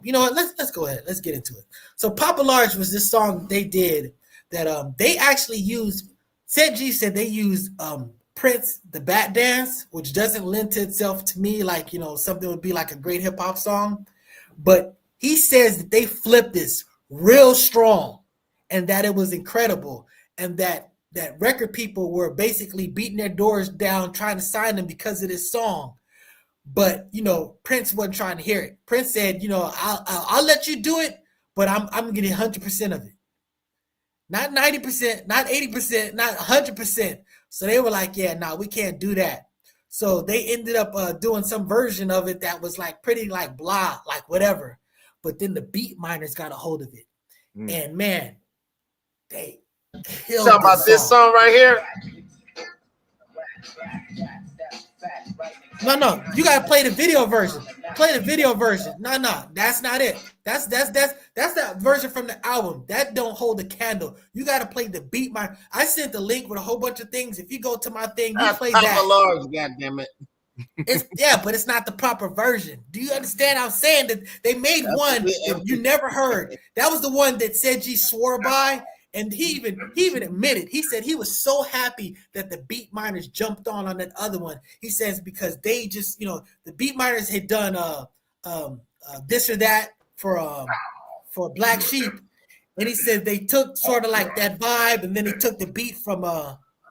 you know what? Let's go ahead. Let's get into it. So Papa Large was this song they did that they actually used. Said G said they used Prince, the Bat Dance, which doesn't lend to itself to me like something would be like a great hip hop song, but he says that they flipped this real strong and that it was incredible and that record people were basically beating their doors down trying to sign them because of this song. But, Prince wasn't trying to hear it. Prince said, I'll let you do it, but I'm getting 100% of it. Not 90%, not 80%, not 100%. So they were like, yeah, no, we can't do that. So they ended up doing some version of it that was like pretty like blah, like whatever. But then the Beat Miners got a hold of it. And man, they killed Talking about this song right here. No, you gotta play the video version. Play the video version. No, that's not it. That's that version from the album. That don't hold a candle. You gotta play the Beat Miner. I sent the link with a whole bunch of things. If you go to my thing, you play that. Large, goddammit. But it's not the proper version. Do you understand? I'm saying that they made one that you never heard. That was the one that Said G swore by, and he even admitted. He said he was so happy that the Beat Miners jumped on that other one. He says because they just the Beat Miners had done this or that for Black Sheep, and he said they took sort of like that vibe, and then they took the beat from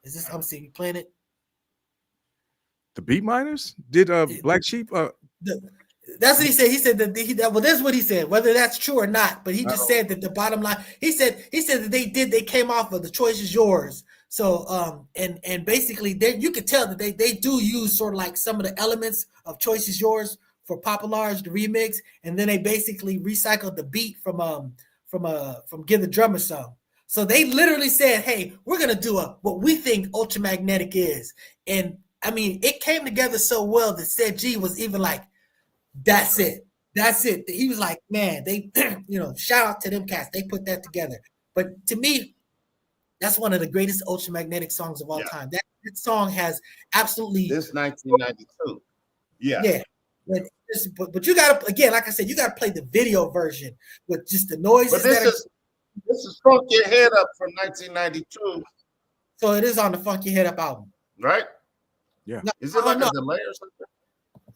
is this? I'm seeing you playing it. The Beat Miners did Black Sheep. That's what he said. He said that well, this is what he said. Whether that's true or not, but he just said that the bottom line. He said that they came off of The Choice Is Yours. So and basically you could tell that they do use sort of like some of the elements of Choice Is Yours for Papa Large, the remix, and then they basically recycled the beat from Give the Drummer Some. So they literally said, "Hey, we're gonna do what we think Ultramagnetic is," and I mean, it came together so well that Said G was even like, that's it. He was like, man, they, shout out to them cats. They put that together. But to me, that's one of the greatest Ultramagnetic songs of all time. That song has absolutely. This 1992. Yeah. Yeah. But you got to, again, like I said, you got to play the video version with just the noises. But this is Funk Your Head Up from 1992. So it is on the Funk Your Head Up album. Right? Yeah. No, is it like a delay or something?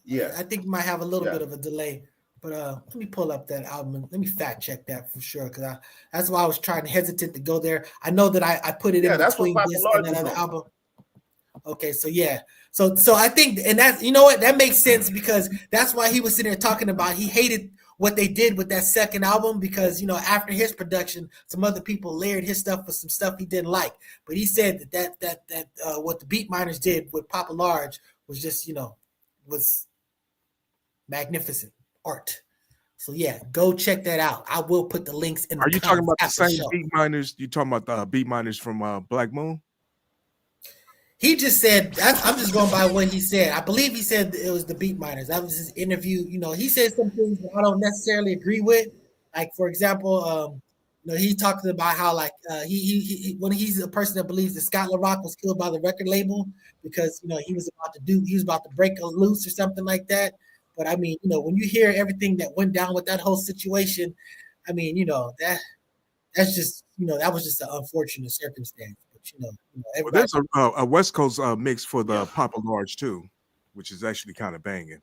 Yeah. I think it might have a little bit of a delay. But let me pull up that album and let me fact check that for sure. Because that's why I was trying hesitant to go there. I know that I put it in between this and another album. Okay, so yeah. So I think, and that, you know what, that makes sense because that's why he was sitting there talking about he hated what they did with that second album because, after his production, some other people layered his stuff with some stuff he didn't like. But he said that what the Beat Miners did with Papa Large was just, was magnificent art. So yeah, go check that out. I will put the links in the comments. Are you talking about the same Beat Miners? You talking about the Beat Miners from Black Moon? He just said, I'm just going by what he said. I believe he said it was the Beat Miners. That was his interview. He said some things that I don't necessarily agree with. Like, for example, he talked about how he when he's a person that believes that Scott LaRock was killed by the record label because he was about to break loose or something like that. But I mean, when you hear everything that went down with that whole situation, I mean, that's just that was just an unfortunate circumstance. Well, everybody. there's a West Coast mix for the Papa Large too, which is actually kind of banging.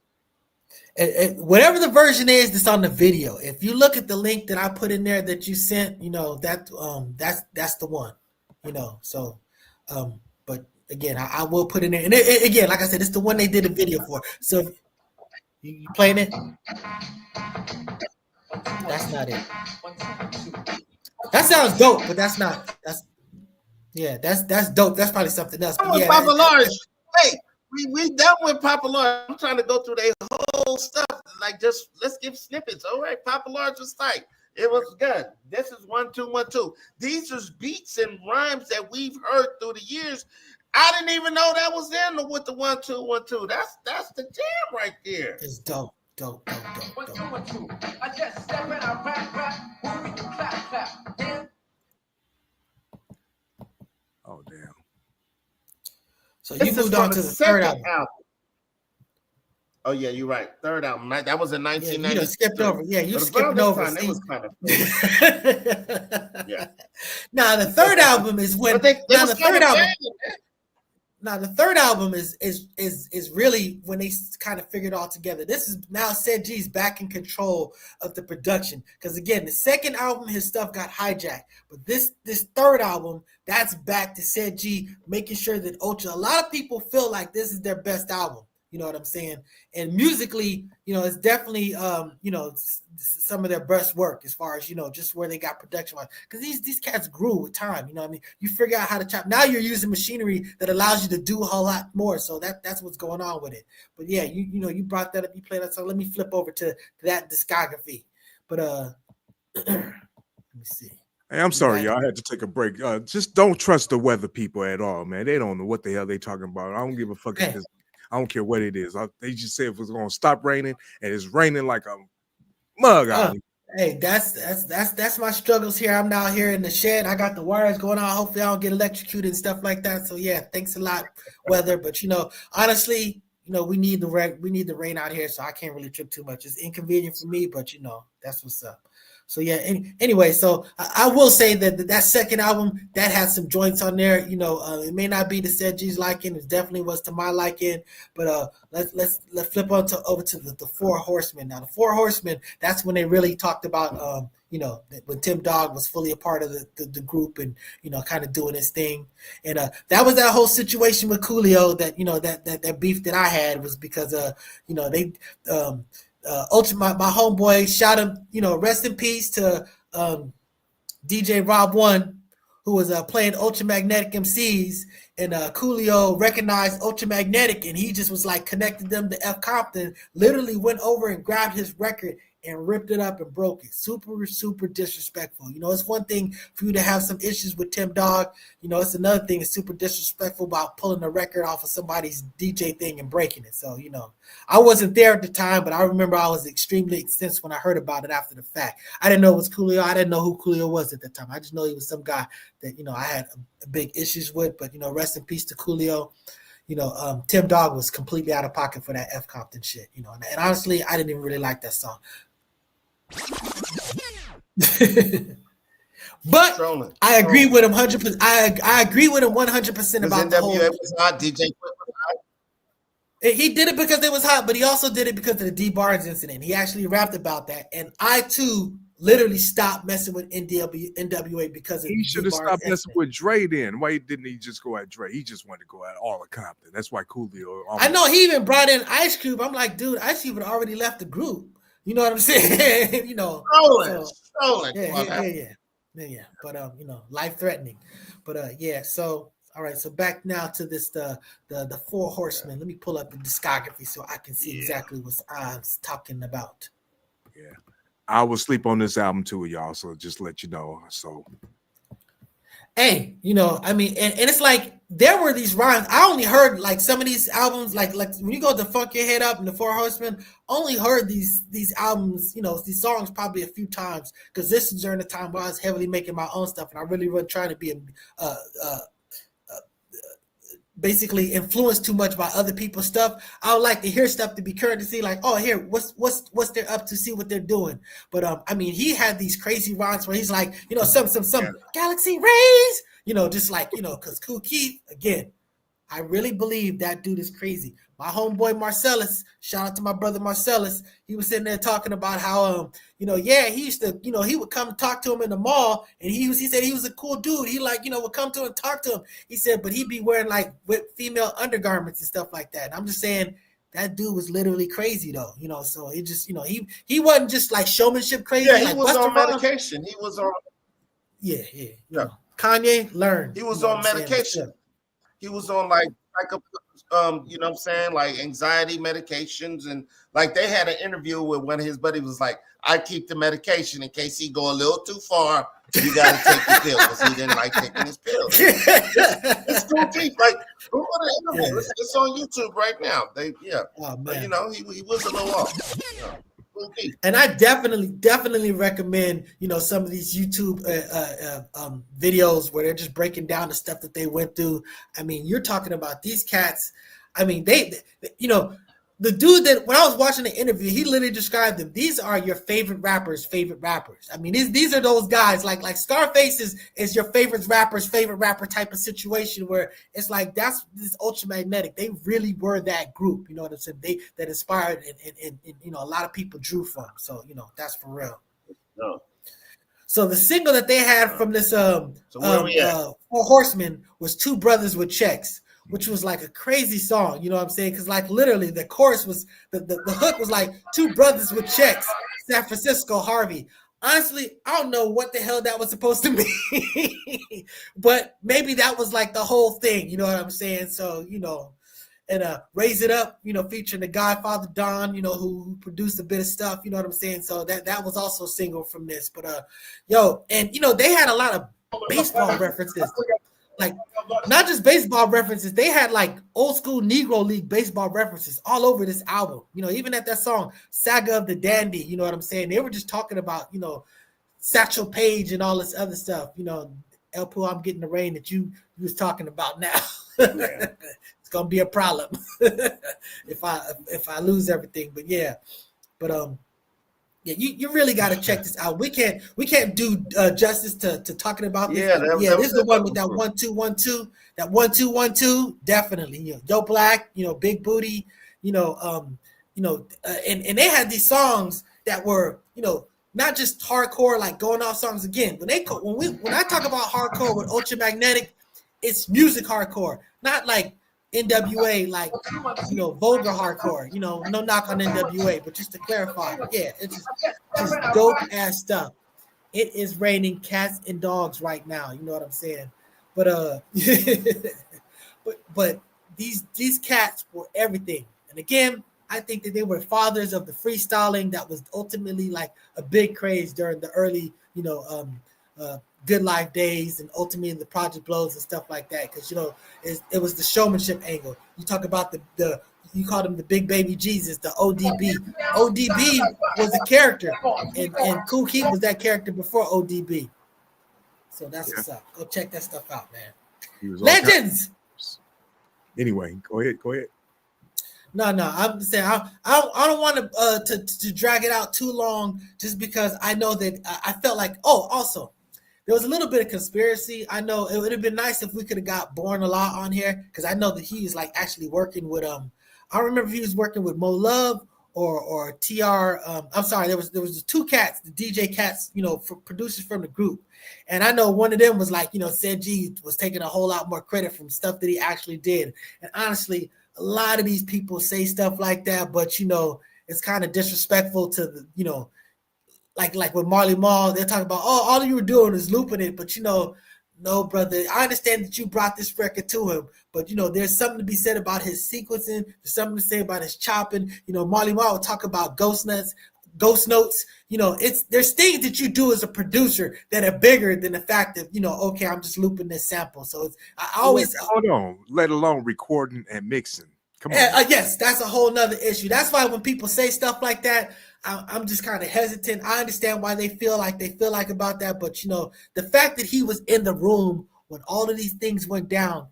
Whatever the version is that's on the video, if you look at the link that I put in there that you sent, that's the one, So, but again, I will put in there, and again, like I said, it's the one they did a video for. So, you playing it? That's not it. That sounds dope, but that's not. That's dope. That's probably something else. But With yeah, Papa Large. Wait, we done with Papa Large. I'm trying to go through their whole stuff. Like, just let's give snippets. All right, Papa Large was tight. It was good. This is 1 2 1 2. These are beats and rhymes that we've heard through the years. I didn't even know that was in with the 1 2 1 2. That's the jam right there. It's dope. 1 2 1 2. I just step in, I rap, movie, clap. Damn. Oh damn! So This you moved on to the third album. Oh yeah, you're right. Third album. That was in 1990. You skipped over. Yeah, you But skipped over. It was kind of yeah. Now the third album is when. Now the third album is really when they kind of figured it all together. This is now Said G's back in control of the production, because again, the second album his stuff got hijacked, but this third album, that's back to Said G making sure that Ultra. A lot of people feel like this is their best album. You know what I'm saying? And musically, it's definitely, some of their best work as far as, just where they got production wise. Because these cats grew with time. You know what I mean? You figure out how to chop. Now you're using machinery that allows you to do a whole lot more. So that's what's going on with it. But yeah, you brought that up. You played that. So let me flip over to that discography. But let me see. Hey, I'm sorry, y'all. I had to take a break. Just don't trust the weather people at all, man. They don't know what the hell they talking about. I don't give a fuck if this. I don't care what it is. They just said if it's gonna stop raining, and it's raining like a mug out. Hey, that's my struggles here. I'm now here in the shed. I got the wires going on. Hopefully, I don't get electrocuted and stuff like that. So yeah, thanks a lot, weather. But honestly, we need the rain. We need the rain out here, so I can't really trip too much. It's inconvenient for me, but that's what's up. So yeah. Anyway, so I will say that second album that had some joints on there. It may not be to Said G's liking. It definitely was to my liking. But let's flip over to the Four Horsemen. Now the Four Horsemen. That's when they really talked about when Tim Dog was fully a part of the group and kind of doing his thing. And that was that whole situation with Coolio that beef that I had was because they. My homeboy shot him, rest in peace to DJ Rob One, who was playing Ultramagnetic MCs, and Coolio recognized Ultramagnetic, and he just was like connected them to F Compton, literally went over and grabbed his record and ripped it up and broke it. Super, super disrespectful. It's one thing for you to have some issues with Tim Dog. It's another thing. It's super disrespectful about pulling the record off of somebody's DJ thing and breaking it. So, I wasn't there at the time, but I remember I was extremely incensed when I heard about it after the fact. I didn't know it was Coolio. I didn't know who Coolio was at the time. I just know he was some guy that, I had big issues with, but, rest in peace to Coolio. Tim Dog was completely out of pocket for that F Compton shit, and honestly, I didn't even really like that song. But I agree with him 100%. I agree with him 100% about the whole. Was hot, DJ Quick was hot. He did it because it was hot, but he also did it because of the D Barnes incident. He actually rapped about that, and I too literally stopped messing with NWA because of. He should have stopped messing with Dre then. Why didn't he just go at Dre? He just wanted to go at all of Compton. That's why Coolio. I know he even brought in Ice Cube. I'm like, dude, Ice Cube had already left the group. You know what I'm saying? Stolen. Yeah. But life threatening. But yeah. So all right. So back now to this the Four Horsemen. Let me pull up the discography so I can see exactly what I'm talking about. Yeah, I will sleep on this album too, y'all. So just let you know. So. Hey, I mean, and it's like there were these rhymes. I only heard like some of these albums, like when you go to Funk Your Head Up and the Four Horsemen, only heard these albums, these songs probably a few times, because this is during the time where I was heavily making my own stuff, and I really wasn't trying to be basically influenced too much by other people's stuff. I would like to hear stuff to be current to see like, oh, here, what's they're up to, see what they're doing. But I mean, he had these crazy rhymes where he's like, you know, some galaxy rays, you know, just like, you know, because Kool Keith, again, I really believe that dude is crazy. My homeboy Marcellus, shout out to my brother Marcellus. He was sitting there talking about how, you know, yeah, he used to, you know, he would come talk to him in the mall, and he said he was a cool dude. He like, you know, would come to him and talk to him. He said, but he'd be wearing like with female undergarments and stuff like that. And I'm just saying that dude was literally crazy though, you know. So it just, you know, he wasn't just like showmanship crazy. Yeah, he like was Busta on medication. He was on. Yeah. You know, Kanye learned. He was you know on medication. He was on like you know what I'm saying, like anxiety medications, and like they had an interview with one of his buddies was like, I keep the medication in case he go a little too far. You got to take the pill because he didn't like taking his pills. It's Kool Keith. Like, go to the interview. It's on YouTube right now. Oh, man. You know, he was a little off. Yeah. And I definitely recommend, you know, some of these YouTube videos where they're just breaking down the stuff that they went through. I mean, you're talking about these cats. I mean, they you know, the dude that when I was watching the interview, he literally described them. These are your favorite rappers. I mean, these are those guys like Scarface is your favorite rapper type of situation where it's like that's this Ultramagnetic. They really were that group. You know what I'm saying? That inspired and you know a lot of people drew from. So you know that's for real. No. So the single that they had from this so Four Horsemen was Two Brothers with Checks, which was like a crazy song, you know what I'm saying? Because like literally the chorus was the hook was like two brothers with checks, San Francisco, Harvey. Honestly, I don't know what the hell that was supposed to be, but maybe that was like the whole thing, you know what I'm saying? So, you know, and Raise It Up, you know, featuring the Godfather Don, you know, who produced a bit of stuff, you know what I'm saying? So that was also a single from this. But yo, and you know, they had a lot of baseball references. Like not just baseball references, they had like old school Negro League baseball references all over this album. You know, even at that song, Saga of the Dandy, you know what I'm saying? They were just talking about, you know, Satchel Paige and all this other stuff. You know, El Poo, I'm getting the rain that you was talking about now. Yeah. It's gonna be a problem if I lose everything. But yeah, but yeah, you really got to check this out. We can't do justice to talking about this. Yeah, this is the one with that 1-2-1-2, that 1-2-1-2. Definitely, you know, Joe Black, you know, Big Booty, you know, and they had these songs that were, you know, not just hardcore like going off songs. Again, when I talk about hardcore with Ultramagnetic, it's music hardcore, not like NWA, like, you know, vulgar hardcore, you know, no knock on NWA, but just to clarify, yeah, it's just dope ass stuff. It is raining cats and dogs right now, you know what I'm saying? But but these cats were everything. And again, I think that they were fathers of the freestyling that was ultimately like a big craze during the early, you know, Good Life days and ultimately the Project Blows and stuff like that. Because, you know, it was the showmanship angle. You talk about the you called him the Big Baby Jesus, the ODB. ODB was a character, and Kool Keith was that character before ODB. So that's what's up. Go check that stuff out, man. He was Legends. Anyway, go ahead. No, I'm saying I don't want to drag it out too long, just because I know that I felt like, also there was a little bit of conspiracy. I know it would have been nice if we could have got Born a Lot on here, because I know that he is like actually working with I don't remember if he was working with Mo Love or TR. I'm sorry, there was the two cats, the DJ cats, you know, for producers from the group, and I know one of them was like, you know, said G was taking a whole lot more credit from stuff that he actually did. And honestly, a lot of these people say stuff like that, but you know, it's kind of disrespectful to the, you know, like with Marley Marl, they're talking about, all you were doing is looping it, but you know, no, brother, I understand that you brought this record to him, but you know, there's something to be said about his sequencing, there's something to say about his chopping. You know, Marley Marl will talk about ghost notes. You know, there's things that you do as a producer that are bigger than the fact that, you know, okay, I'm just looping this sample. So I always hold on, let alone recording and mixing. Come on. Yes, that's a whole nother issue. That's why when people say stuff like that, I'm just kind of hesitant. I understand why they feel like about that, but you know, the fact that he was in the room when all of these things went down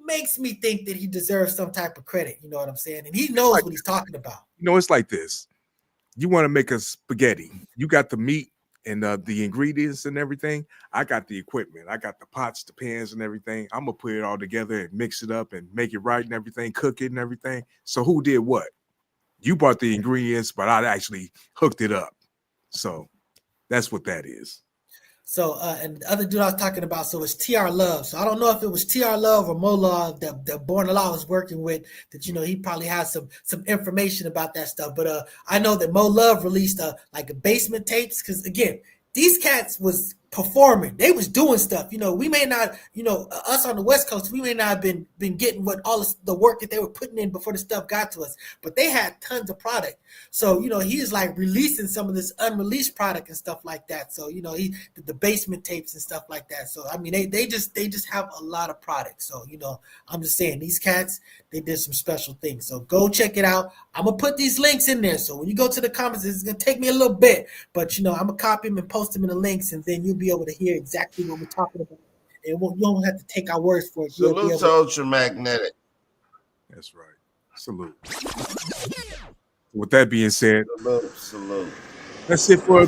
makes me think that he deserves some type of credit. You know what I'm saying? And he knows what he's talking about. You know, it's like this. You want to make a spaghetti. You got the meat and the ingredients and everything. I got the equipment. I got the pots, the pans and everything. I'm going to put it all together and mix it up and make it right and everything, cook it and everything. So who did what? You bought the ingredients, but I actually hooked it up. So that's what that is. So, and the other dude I was talking about, so it's TR Love. So I don't know if it was TR Love or Mo Love that Born Law was working with, that, you know, he probably has some information about that stuff. But I know that Mo Love released like a basement tapes, because again, these cats was performing. They was doing stuff. You know, we may not, you know, us on the West Coast, we may not have been getting what all the work that they were putting in before the stuff got to us, but they had tons of product. So, you know, he's like releasing some of this unreleased product and stuff like that. So, you know, he did the basement tapes and stuff like that. So, I mean, they just have a lot of product. So, you know, I'm just saying, these cats, they did some special things. So go check it out. I'm going to put these links in there. So when you go to the comments, it's going to take me a little bit, but, you know, I'm going to copy them and post them in the links, and then you'll be able to hear exactly what we're talking about. And you don't have to take our words for it. Salute to Ultramagnetic. That's right. Salute. With that being said, Salute. That's it for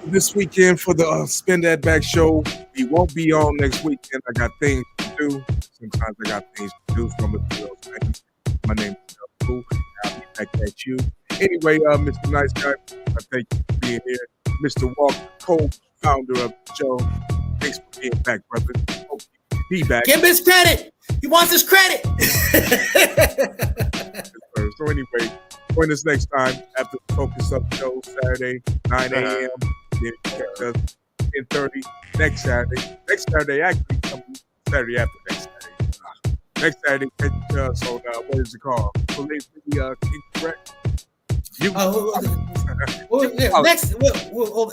this weekend for the Spin That Back show. We won't be on next weekend. I got things to do. Sometimes I got things to do from it. My name is Pooh. I'll be back at you. Anyway, Mr. Nice Guy, I thank you for being here. Mr. Walker, co-founder of the show. Thanks for being back, brother. Hope you be back. Give him his credit. He wants his credit. So anyway, join us next time after the Focus Up show, Saturday, 9 a.m. Then catch us 10:30 next Saturday. Next Saturday, actually, Saturday after next Saturday. Next Saturday, catch us on, what is it called? Politically incorrect.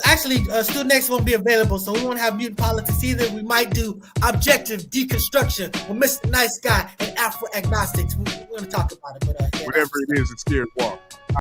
Actually, still next won't be available, so we won't have mutant politics either. We might do objective deconstruction with Mr. Nice Guy and Afro agnostics. We're going to talk about it, but whatever it is, it's scared walk.